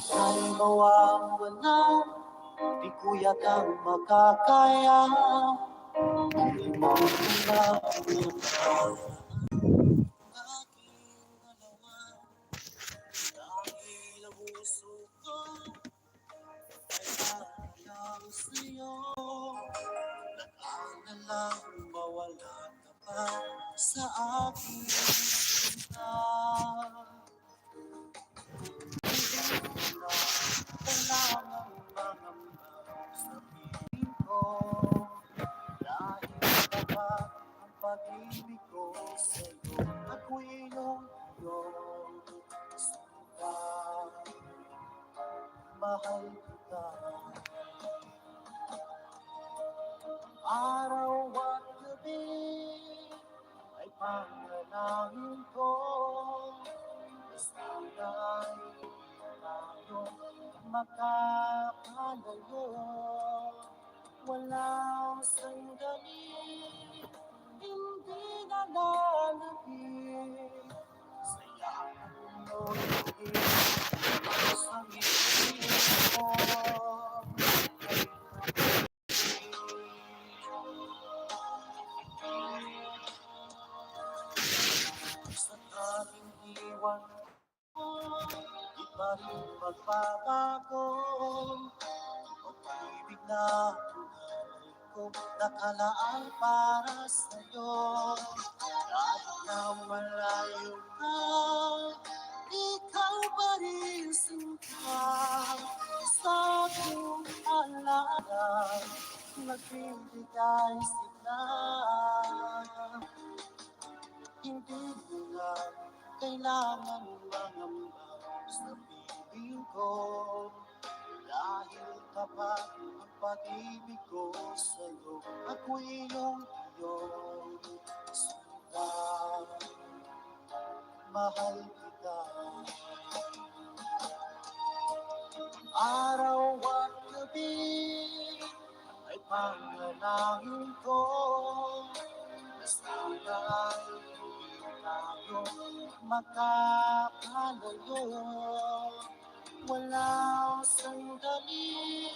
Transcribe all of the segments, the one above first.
Ika'y mawawala, di ko yatang makakaya. Hindi mo pinapalala aking dalawa. Dahil ang puso ko ay parang sa'yo. Nag-aalalang mawala ka pa sa aking sinta. Kailangan mangamba sa piling ko. Dahil kapag ang pag-ibig ko sa'yo, ako'y iyong sinta. Mahal kita. Araw at gabi ay panalangin ko. Sana'y tayo makakalayo. Walang sandali, hindi na lalapit. Sayang mo hindi sa ngiti mo. Sa ating iwan ko, di pa rin magbabago. Pag-ibig na tunay ko nakalaan para sa'yo. Kahit na malayo ka, ikaw pa rin sinta. Sa aking alaala, nagbibigay sigla. Hindi mo lang kailangan mangamba sa piling ko. Dahil kapag ang pag-ibig ko sa'yo, ako'y iyong sinta. Mahal kita. Araw at gabi ay panalangin ko. Sana'y tayo makakalayo. Walang sandali,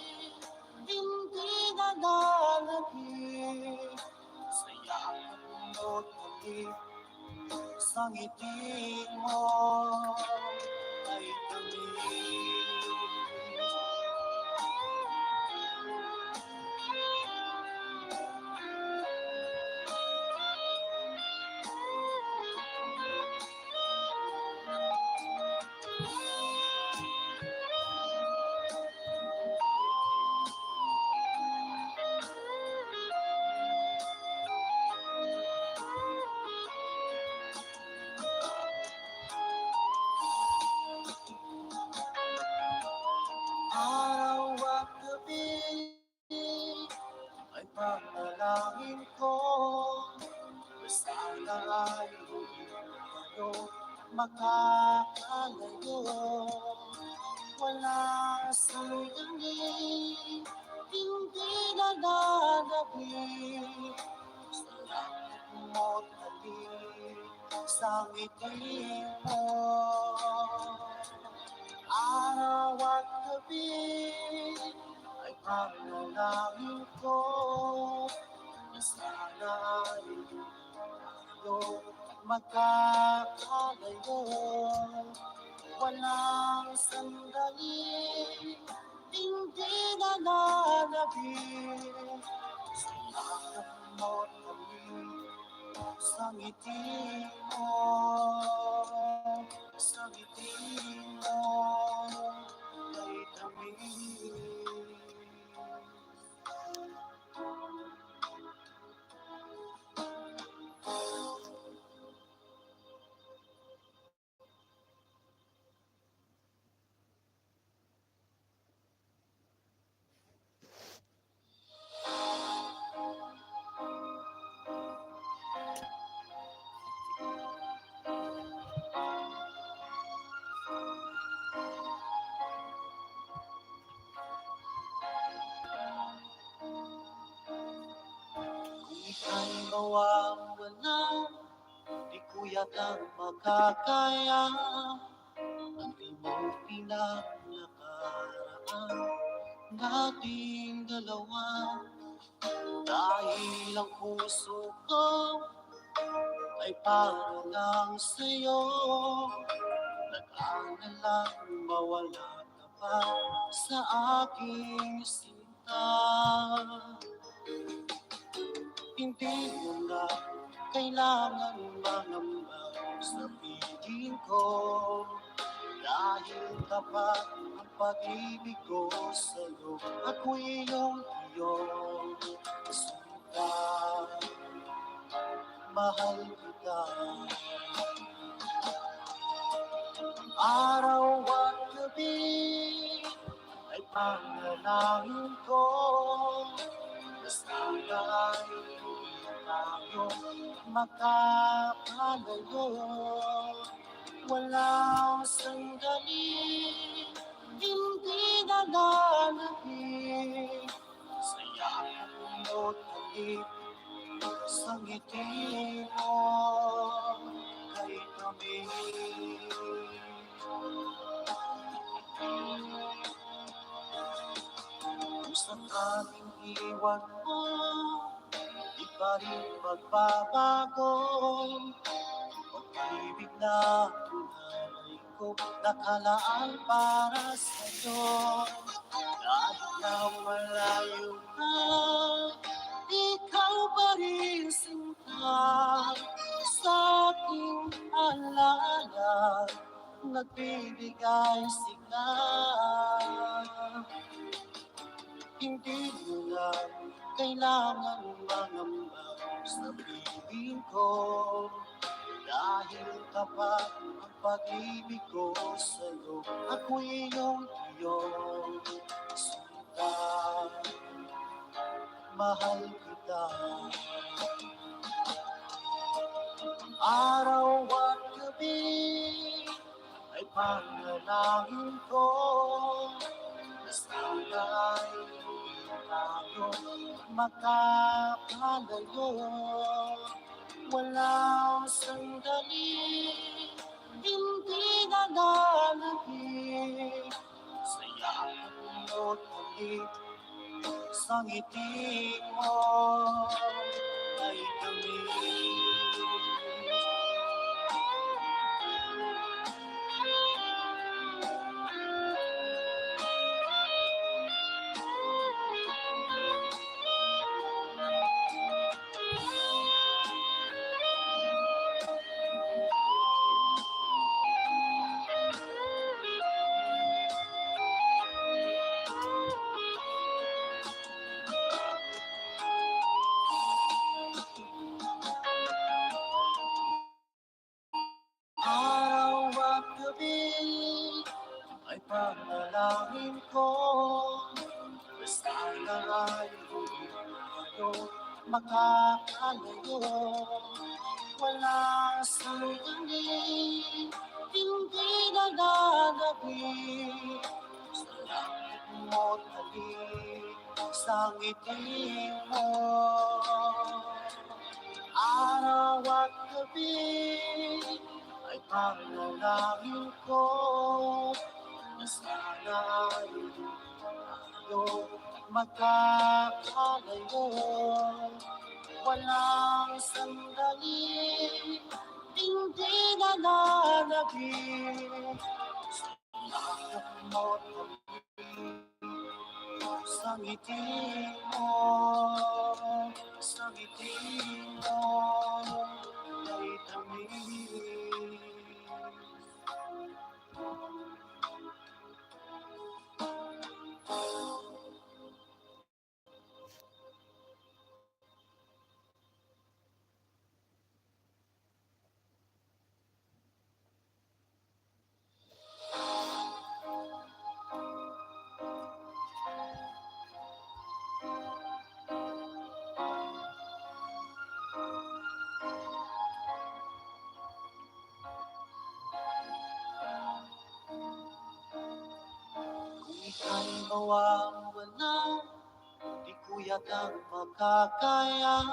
hindi na lalapit. Sayang mo't muli sa ngiti mo ay tamis. Araw at gabi ay panalangin ko. Sana'y hindi tayo makakalayo. Wala sandali, hindi na lalapit. Sayang mo't muli sa ngiti mo. Araw at gabi ay panalangin ko. Sana'y tayo magkakalayo. Walang sandali, hindi na lalapit. Sayang mo't muli sa ngiti mo. Sa ngiti mo ay tamis. Ika'y mawawala, di ko yatang makakaya. Ang iyong pinaglakad. nating dalawa. Dahil ang puso ko ay para lang sa'yo. Nag-aalalang mawala ka pa sa aking sinta. Hindi mo na kailangan mangamba sa piling ko. Dahil tapat ang pag-ibig ko sa'yo. Ako'y iyong sinta. Mahal kita. Araw at gabi ay panalangin ko. Sana'y hindi tayo makakalayo. Walang sandali, hindi nalalagay. Saya mo't halik sa ngiti mo kay kami. Kung sakaling iwan mo, di pa rin magbabago. Pag-ibig na tunay ko nakalaan para sa'yo. Kahit na malayo ka, ikaw pa rin sinta. Sa aking alaala, nagbibigay sigla. Hindi mo na kailangan mangamba sa piling ko. Dahil tapat ang pag-ibig ko sa'yo. Ako'y iyong sinta. Mahal kita. Araw at gabi ay panalangin ko. Na sana'y hindi tayo makakalayo. Walang sandali, hindi nalalagay. Saya mo't halik sa ngiti mo ay kami. Araw at gabi ay panalangin ko. Basta na'y hindi tayo makakalayo. Walang sandali, hindi nalalagay. Sa langit mo't halik sa ngiti mo. Araw at gabi ay panalangin ko. Na sana'y hindi tayo magkakalayo. Walang sandali, hindi nalalagay. Sa langit mo't halik sa ngiti mo, sa ngiti mo ay tamis. Ika'y mawawala, di ko yata makakaya.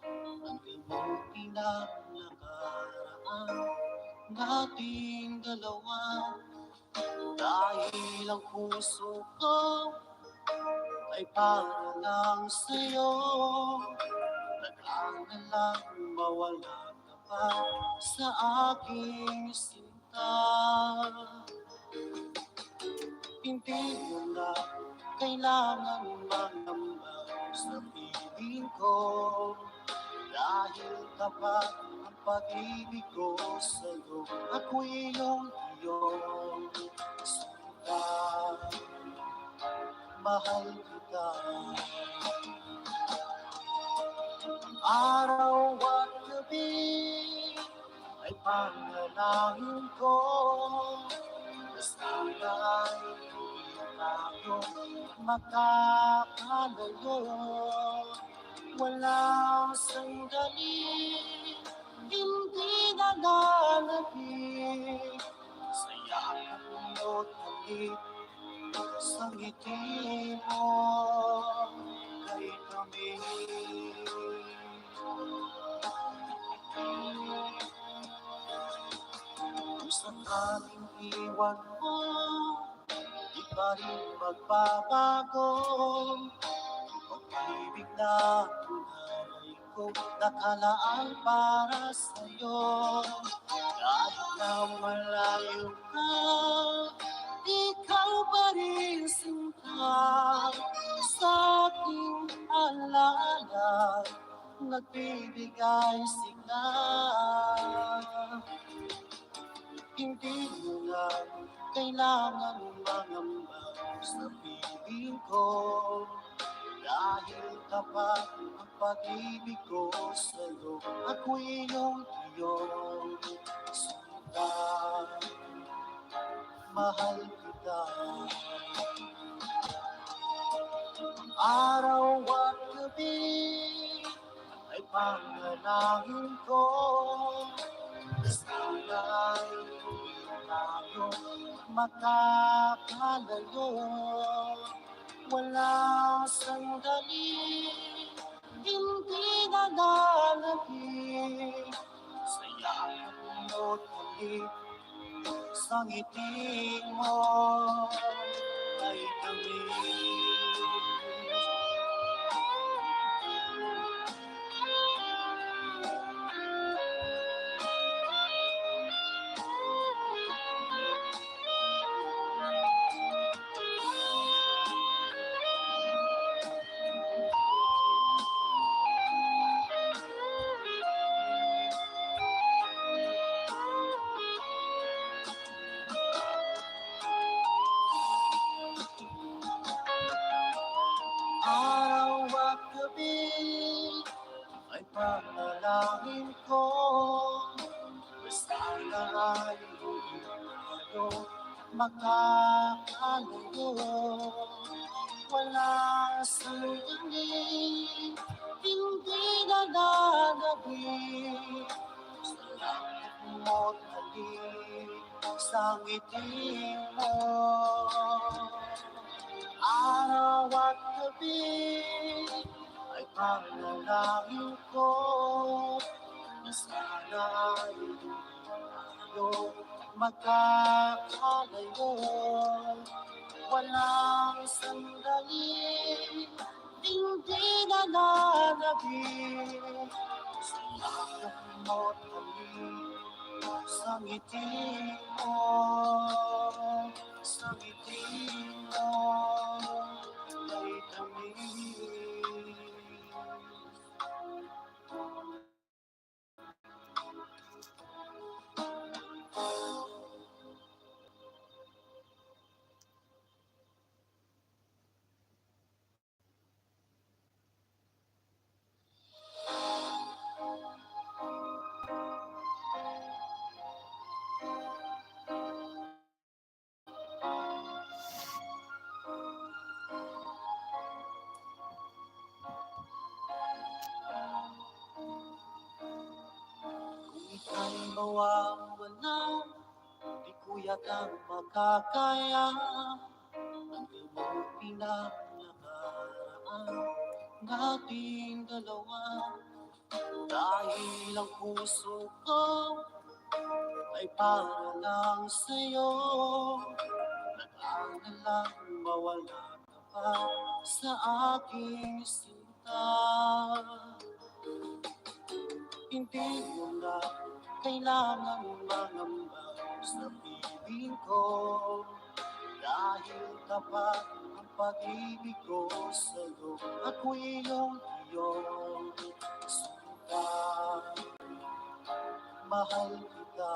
Ang limutin ang nakaraan nating dalawa. Dahil ang puso ko ay para lang sa'yo. Nag-aalalang mawala ka pa sa aking sinta. Hindi mo na kailangan mangamba sa piling ko. Dahil tapat ang pag-ibig ko sa'yo, ako'y iyong sinta. Mahal kita. Araw at gabi ay panalangin ko na sana'y hindi tayo makakalayo. Walang sandali, hindi nalalagig sa yakap mo't halik sa ngiti mo kay kami. Kung sakaling iwan mo, di pa rin magbabago. Pag-ibig na tunay ko nakalaan para sa'yo. Kahit na malayo ka, ikaw pa rin sinta sa aking alaala, nagbibigay sigla. Hindi mo na kailangan mangamba sa piling ko. Dahil tapat ang pag-ibig ko sa'yo, ako'y iyong sinta. Mahal kita. Araw at gabi ay panalangin ko na sana'y hindi tayo makakalayo. Walang sandali, hindi nalalagig sa yakap mo't halik sa ngiti mo kay kami. Araw at gabi ay panalangin ko na sana'y hindi tayo makakalayo. Wala sandali, hindi nalalagig sa langit mo't halik sa ngiti mo. Araw at gabi ay panalangin ko na sana'y hindi tayo magkakalayo. Walang sandali, hindi nalalagig sa yakap mo't halik sa ngiti mo, sa ngiti mo kay kami. Kung ika'y mawawala, di ko yata makakaya ang limutin na nakaraan nating dalawa. Dahil ang puso ko ay para lang sa'yo, Sana lang mawala ka pa sa aking sinta. Hindi mo na kailangan mangamba sa piling ko, dahil tapat ang pag-ibig ko sa'yo. Ako'y iyong sinta, mahal kita.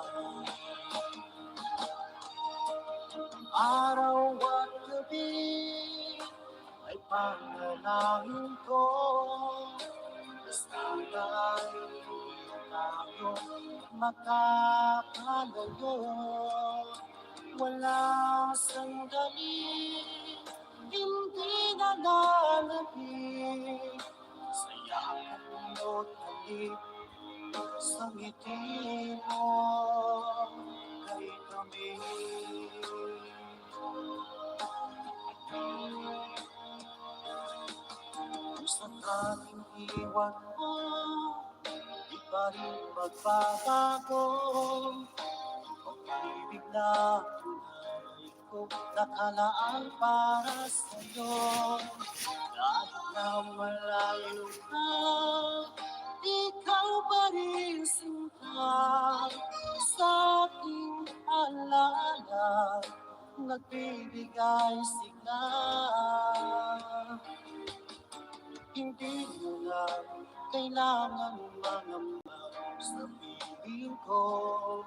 Araw at gabi ay panalangin ko, sana'y tayo makakalayo. Walang sandali, hindi nalalapit sa yakap mo't halik, sa ngiti mo kay kami. Kung sakaling iwan mo, di pa rin magbabago. Pag-ibig na tunay ko nakalaan para sa'yo. Kahit na malayo ka, ikaw pa rin sinta sa aking alaala, nagbibigay sigla. Hindi mo na kailangan mangamba sa piling ko,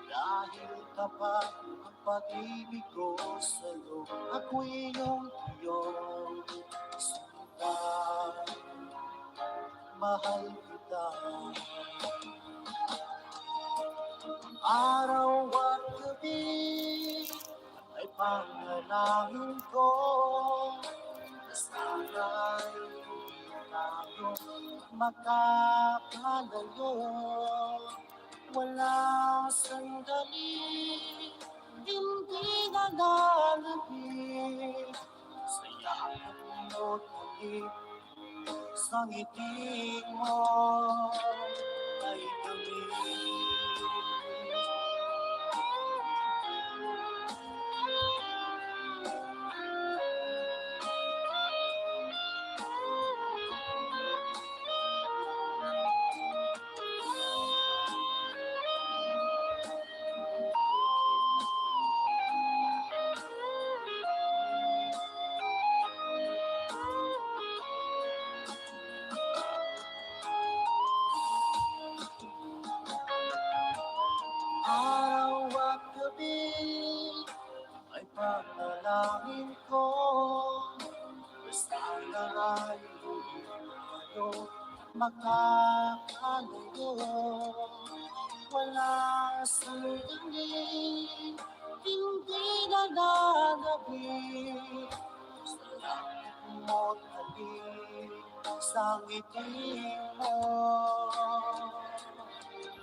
dahil tapat ang pag-ibig ko sa'yo. Ako'y iyong sinta, mahal kita. Araw at gabi ay panalangin ko, sana'y tayo makakalayo. Walang sandali, hindi nalalapit sa yakap mo't halik, sa ngiti mo ay kami. Araw at gabi ay panalangin ko, sana'y tayo makakalayo. Walang sandali, hindi nalalapit sa langit mo't halik, sa ngiti mo.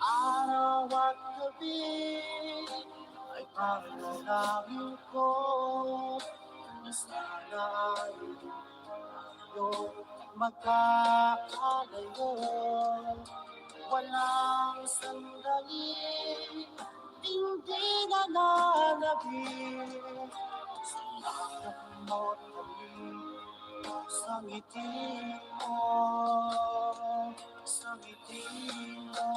Araw at gabi ay panalangin ko, sana'y tayo magkakalayo. Walang sandali, hindi nalalapit sa yakap mo't halik, sa ngiti mo, sa ngiti mo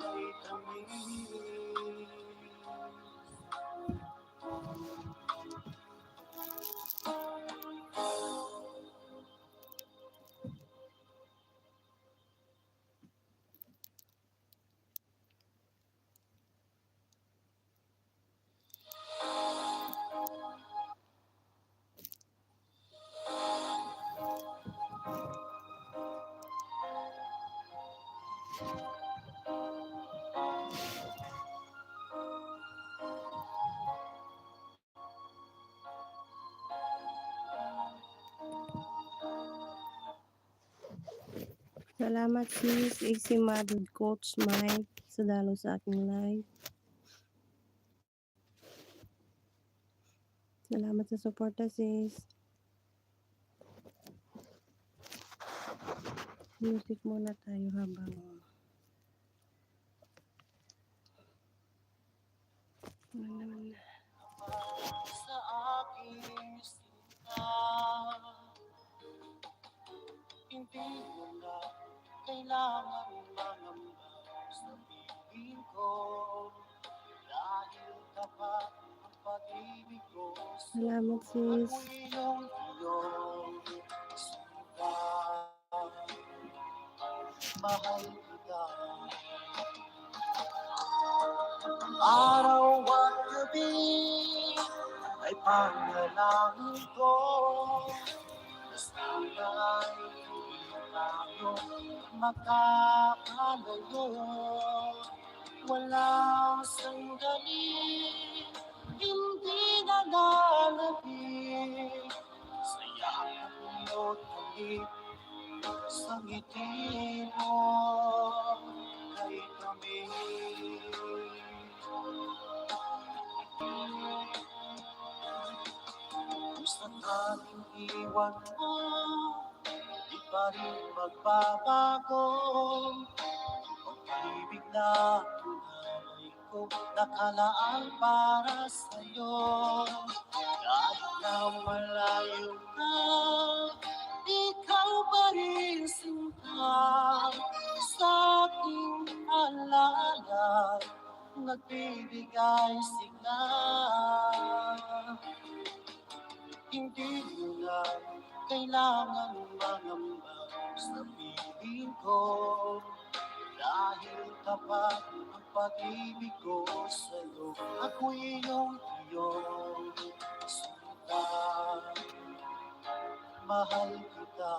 ay kami. Salamat sis, Ixie Madud Coach Mike sa dalo sa aking live. Salamat sa suporta sis. Music muna tayo habang ano naman. aking sinta. Hindi mo na kailangan mangamba sa piling ko, dahil tapat ang pag-ibig ko Salamat sa'yo. sis. Ako'y iyong sinta, mahal kita. Araw at gabi ay panalangin ko, na sana'y hindi tayo makakalayo. Walang sandali, hindi nalalapit sa yakap mo't halik, sa ngiti mo kay kami. Kung sakaling iwan mo, di pa rin magbabago ang pag-ibig na tunay ko nakalaan para sa'yo. Kahit na malayo ka, ikaw pa rin sinta sa aking alaala, nagbibigay sigla. Hindi mo na kailangan mangamba sa piling ko, dahil tapat ang pag-ibig ko sa'yo. Ako'y iyong sinta, mahal kita.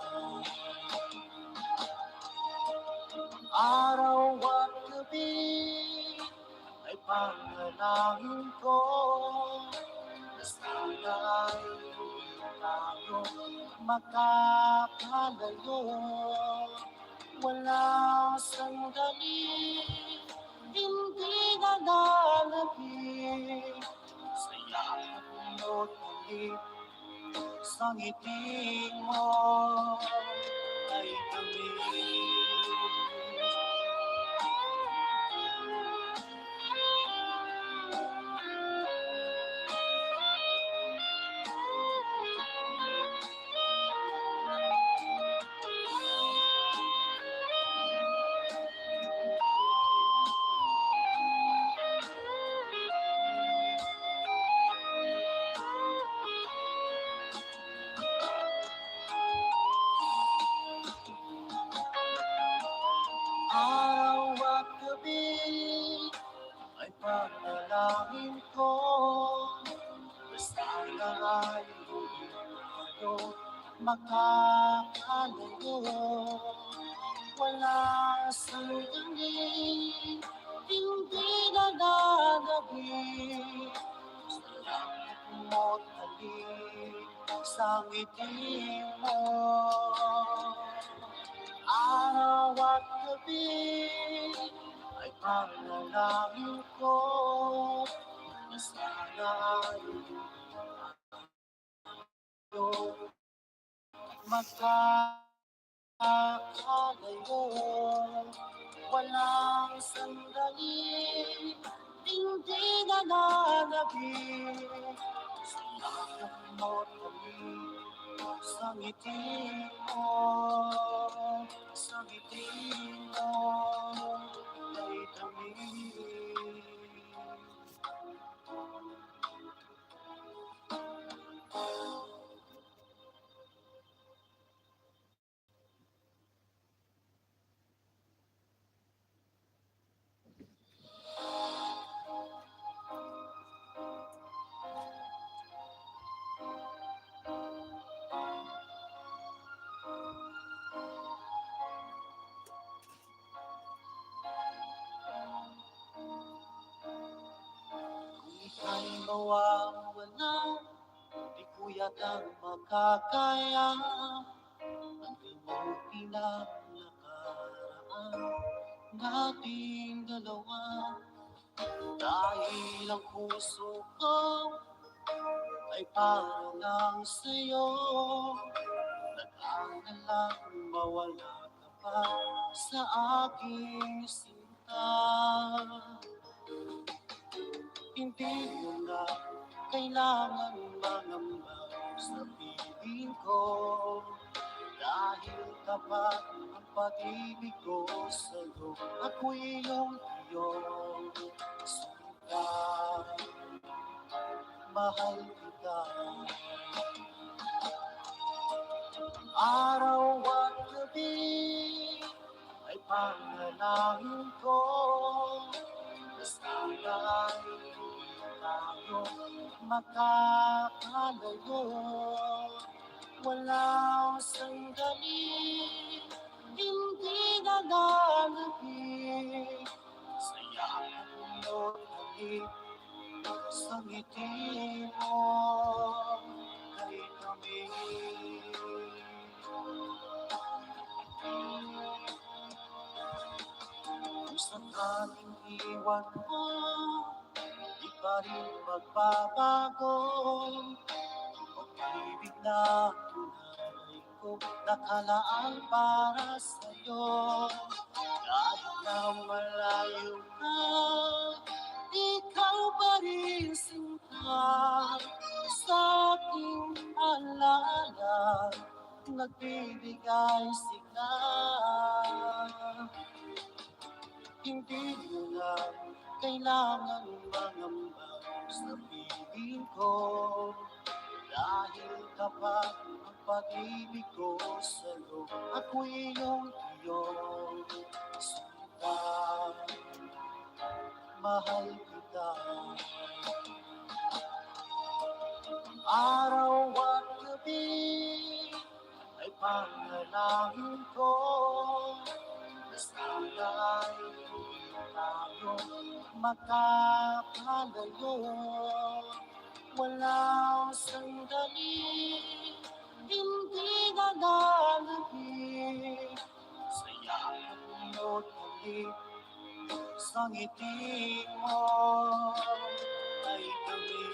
Araw at gabi ay panalangin ko, na sana'y hindi tayo makakalayo. Walang sandali, hindi nalalapit sa yakap mo't halik, sa ngiti mo ay kami. Araw at gabi ay panalangin ko, na sana'y hindi tayo makakalayo. Wala sandali, hindi nalalapit sa langit mo't halik, sa ngiti mo. Araw at gabi ay panalangin ko, na sana'y hindi tayo magkakalayo. Walang sandali, hindi nalalapit sa yakap mo't halik, sa ngiti mo, sa ngiti mo ay kami. Kung ika'y mawawala, di ko yata makakaya ang limutin ang nakaraan nating dalawa. Dahil ang puso ko ay para lang sa'yo, nag-aalalang mawala ka pa sa aking sinta. Hindi mo na kailangan mangamba sa piling ko. Dahil tapat ang pag-ibig ko sa'yo, ako'y iyong sinta, mahal kita. Araw at gabi ay panalangin ko, na sana'y tayo makakalayo. Walang sandali, hindi nalalagay sa yakap mo't halik, sa ngiti mo kay kami. Kung sakaling iwan mo, di pa rin magbabago. Pag-ibig na tunay ko nakalaan para sa'yo. Kahit na malayo ka, ikaw pa rin sinta sa aking alala, nagbibigay sigla. Hindi mo na kailangan mangamba sa piling ko, dahil tapat ang pag-ibig ko sa'yo, ako'y iyong sinta, mahal kita. Araw at gabi ay panalangin ko, na sana'y tayo makakalayo. Walang sandali, hindi nalalagay sa yakap mo't halik, sa ngiti mo ay kami.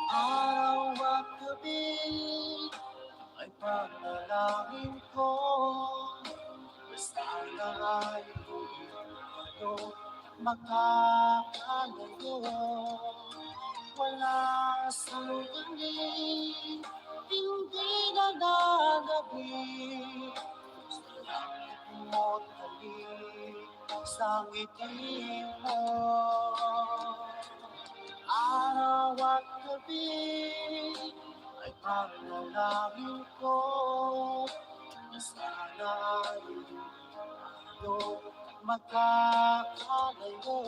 Araw at gabi ay panalangin ko, na sana'y hindi tayo makakalayo. Wala sandali, hindi nalalagay sa langit mo't halik, sa ngiti mo. Araw at gabi ay panalangin ko, na sana'y tayo magkakalayo.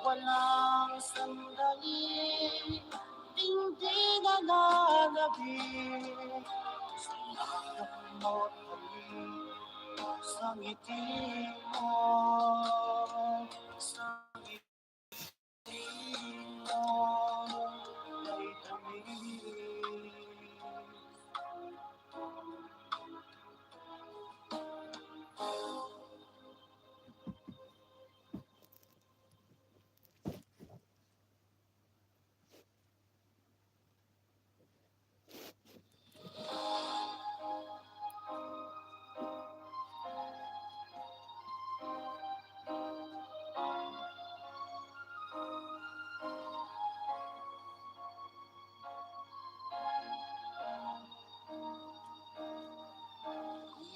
Walang sandali, hindi nalalagay sa yakap mo't halik, sa ngiti mo, sa ngiti mo ay kami.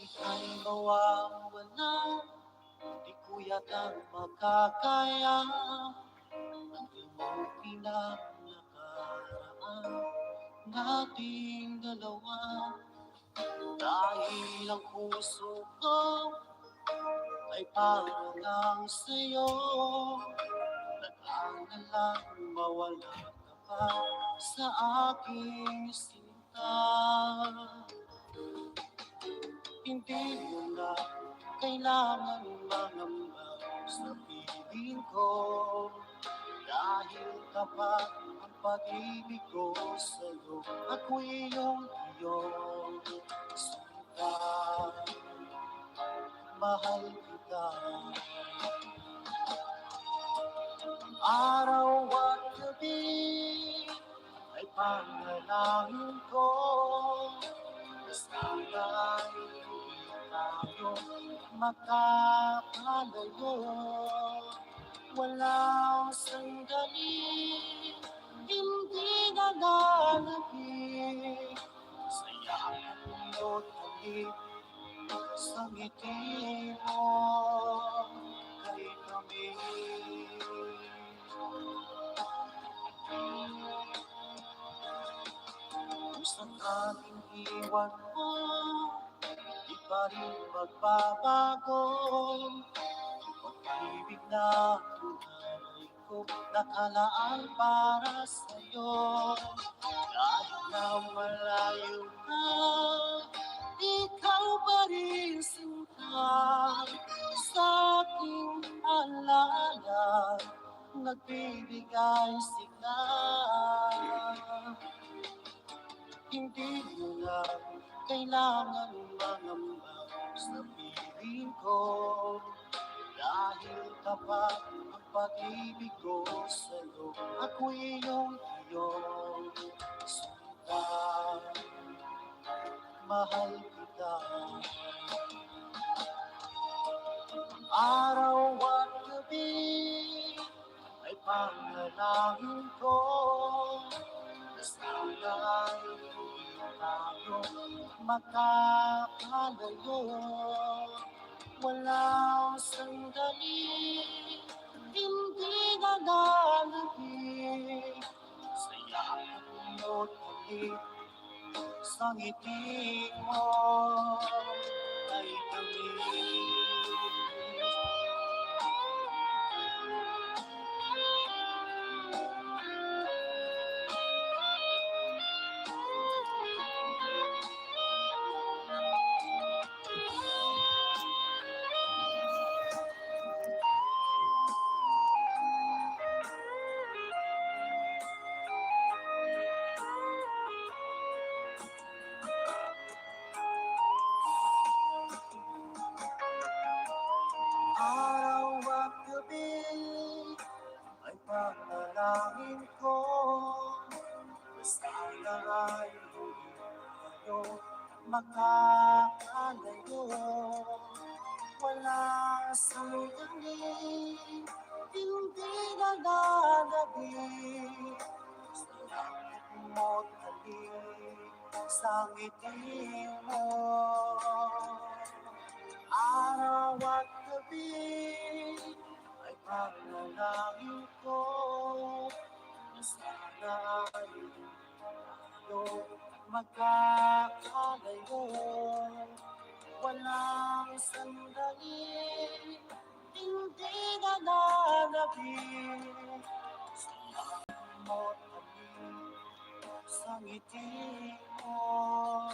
Ika'y mawawala, di ko yata makakaya ang iyong pinagnakaraan nating dalawa. Dahil ang puso ko ay parang lang sa'yo, nag-aalalang mawala ka pa sa aking sinta. Hindi mo na kailangan mangamba sa piling ko, Dahil kapag ang pag-ibig ko sa'yo, ako'y iyong sinta, mahal kita. Araw at gabi ay panalangin ko, sana'y hindi tayo makakalayo. Walang sandali, hindi nalalagay, saya mo't halik sa ngiti mo, kay kami. Kung sakaling iwan mo, di pa rin magbabago. Pag-ibig na tunay ko nakalaan para sa'yo. Kahit na malayo ka, ikaw pa rin sinta sa aking alaala, nagbibigay sigla. Hindi mo na kailangan mangamba sa piling ko, dahil kapag ang pag-ibig ko sa'yo, ako'y iyong sinta, mahal kita. Araw at gabi ay panalangin ko, sana'y hindi tayo makakalayo. Walang sandali, hindi nalalagay, saya mo't halik sa ngiti mo, kay kami. Araw at gabi ay panalangin ko, sana'y hindi tayo makakalayo. Wala sandali, hindi nalalagay, sayang mo't halik sa ngiti mo. Araw at gabi ay panalangin ko, sana'y hindi tayo magkakalayo. Walang sandali, hindi nalalagay, sayang mo't halik sa ngiti mo.